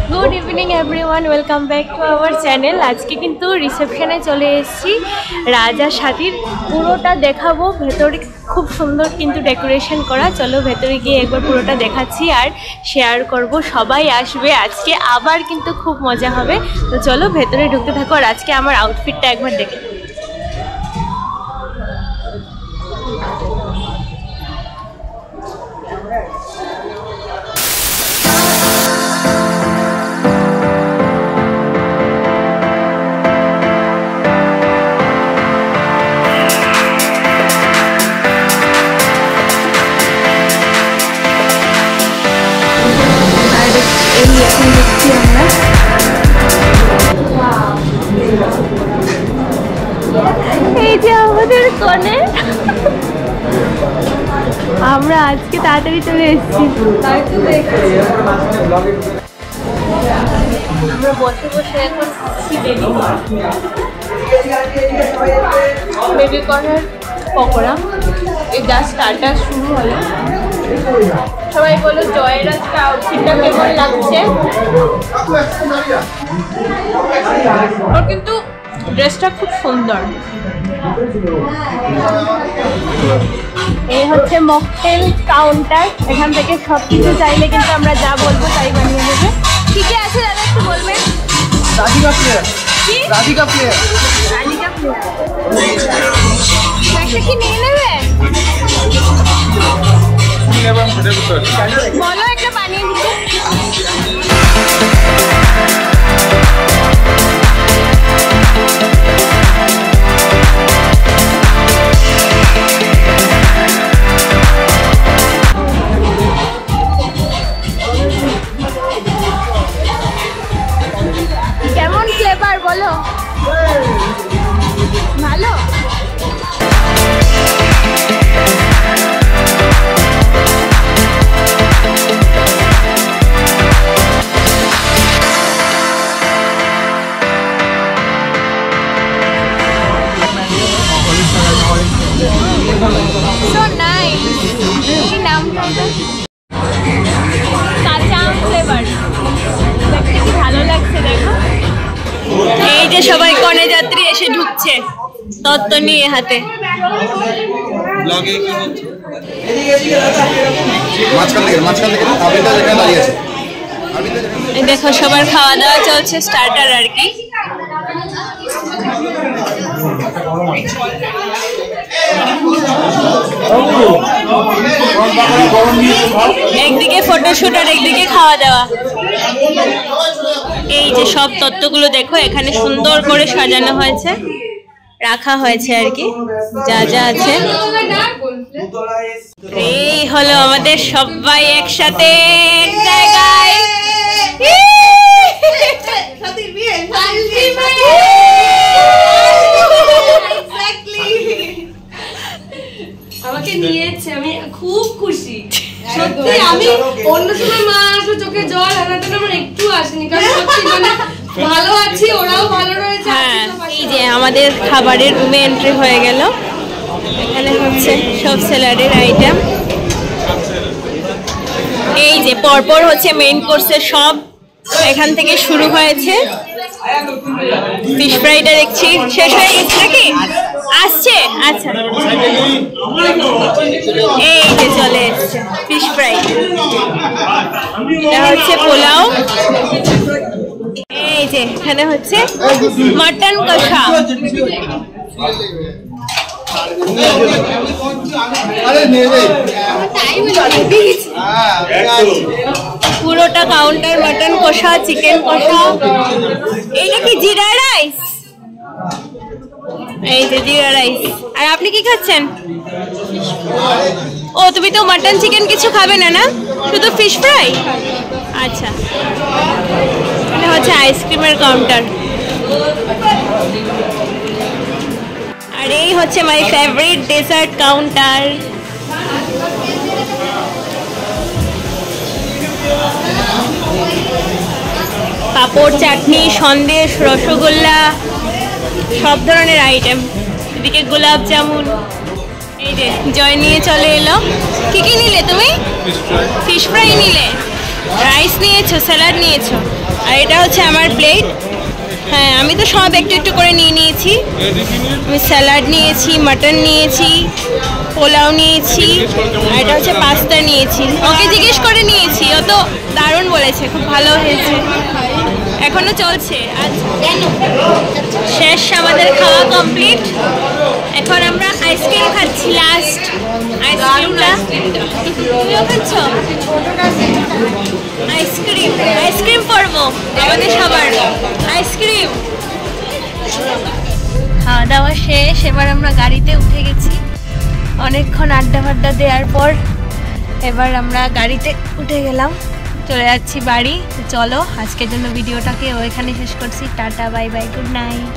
Good evening everyone welcome back to our channel. आज के किन्तु रिसेपशने चले एसेছি राजा साथीर पुरोटा देखाबो। भेतरे खूब सुंदर किन्तु डेकोरेशन करा। चलो भेतरे गिये एकबार पुरोटा देखाচ্ছি और शेयर करब। सबाई आसबे आज के आबार किन्तु खूब मजा होबे। तो चलो भेतरे ढुकते थाको और आज के आमार आउटफिटटा एकबार देखे। আমরা আজকে তাড়াতাড়ি চলে এসেছি। আমরা বসে বসে এখন বেবি কর্নের পকোড়া এই জাস্ট স্টার্টার শুরু হলো। সবাই বলো জয়ের আজকে আউটফিটটা কেমন লাগছে। ওর কিন্তু ড্রেসটা খুব সুন্দর। এই হচ্ছে মকটেল কাউন্টার। এখান থেকে সব কিছু চাইলে কিন্তু আমরা যা বলবো তাই বানিয়ে দেবে। কি কি আছে দাদা একটু বলবেন? রাধিকা প্লেয়ার। কি রাধিকা প্লেয়ার? রাধিকা প্লেয়ার একটা কি নিয়ে নেবে? বলো একটা বানিয়ে দিতে। কেমন ফ্লেভার বলো? ভালো। So nice. কি নামটা এটা? কাঁচা আম ফ্লেভার। দেখতে কি ভালো লাগছে দেখো। এই যে সবাই কনে যাত্রী এসে ঢুকছে তত্ত্ব নিয়ে হাতে। ব্লগে কি হচ্ছে? মাঝখান থেকে আবিদা যেখানে দাঁড়িয়ে আছে। এই দেখো সবার খাওয়া দাওয়া চলছে স্টার্টার আর কি। একদিকে ফটোশুট আর একদিকে খাওয়া দাওয়া। এই যে সব তত্ত্বগুলো দেখো এখানে সুন্দর করে সাজানো হয়েছে, রাখা হয়েছে আর কি যা যা আছে। এই হলো আমাদের সবাই একসাথে এক জায়গায়। আমাকে নিয়েছে, আমি খুব খুশি সত্যি। আমি অন্য সময় মা আসলে চোখে জল আনাতে আমার একটু আসেনি, কারণ সত্যি মানে ভালো আছি, ওরাও ভালো রয়েছে। হ্যাঁ এই যে আমাদের খাবারের রুমে এন্ট্রি হয়ে গেল। এখানে হচ্ছে সব স্যালাডের আইটেম। এই যে পরপর হচ্ছে মেইন কোর্সের সব এখান থেকে শুরু হয়েছে। ফিশ ফ্রাইটা দেখছি শেষ হয়ে গেছে নাকি? আসছে? আচ্ছা এই যে চলে এসছে ফিশ ফ্রাই। এটা হচ্ছে পোলাও। এই যে এখানে হচ্ছে মাটন কষা। পুরোটা কাউন্টার মাটন কষা, চিকেন কষা। এইটা কি জিরা রাইস? এই যে জিরা রাইস। আর আপনি কি খাচ্ছেন? ও তুমি তো মাটন চিকেন কিছু খাবে না, না শুধু ফিশ ফ্রাই? আচ্ছা এটা হচ্ছে আইসক্রিমের কাউন্টার। আর এই হচ্ছে মাই ফেভারিট ডেজার্ট কাউন্টার। পাপড়, চাটনি, সন্দেশ, রসগোল্লা, সব ধরনের আইটেম। এদিকে গোলাপ জামুন। এই যে জয় নিয়ে চলে এলো। কি কি নিলে তুমি? ফিশ ফ্রাই নিলে, রাইস নিয়েছো, স্যালাড নিয়েছো। আর এটা হচ্ছে আমার প্লেট। হ্যাঁ, আমি তো সব একটু একটু করে নিয়ে নিয়েছি। আমি স্যালাড নিয়েছি, মাটন নিয়েছি, পোলাও নিয়েছি, আর এটা হচ্ছে পাস্তা নিয়েছি। ওকে জিজ্ঞেস করে নিয়েছি, ও তো দারুণ বলেছে, খুব ভালো হয়েছে। এখনো চলছে। শেষ, আমাদের খাওয়া কমপ্লিট। এখন আমরা আইসক্রিম খাচ্ছি, লাস্ট আইসক্রিমটা। তুমিও খাচ্ছ আইসক্রিম? আইসক্রিম পড়বো আমাদের সবার, আইসক্রিম। খাওয়া দাওয়া শেষ, এবার আমরা গাড়িতে উঠে গেছি। অনেকক্ষণ আড্ডা ফাড্ডা দেওয়ার পর এবার আমরা গাড়িতে উঠে গেলাম, চলে যাচ্ছি বাড়ি। চলো, আজকের জন্য ভিডিওটাকে এখানে শেষ করছি। Tata, bye bye, good night.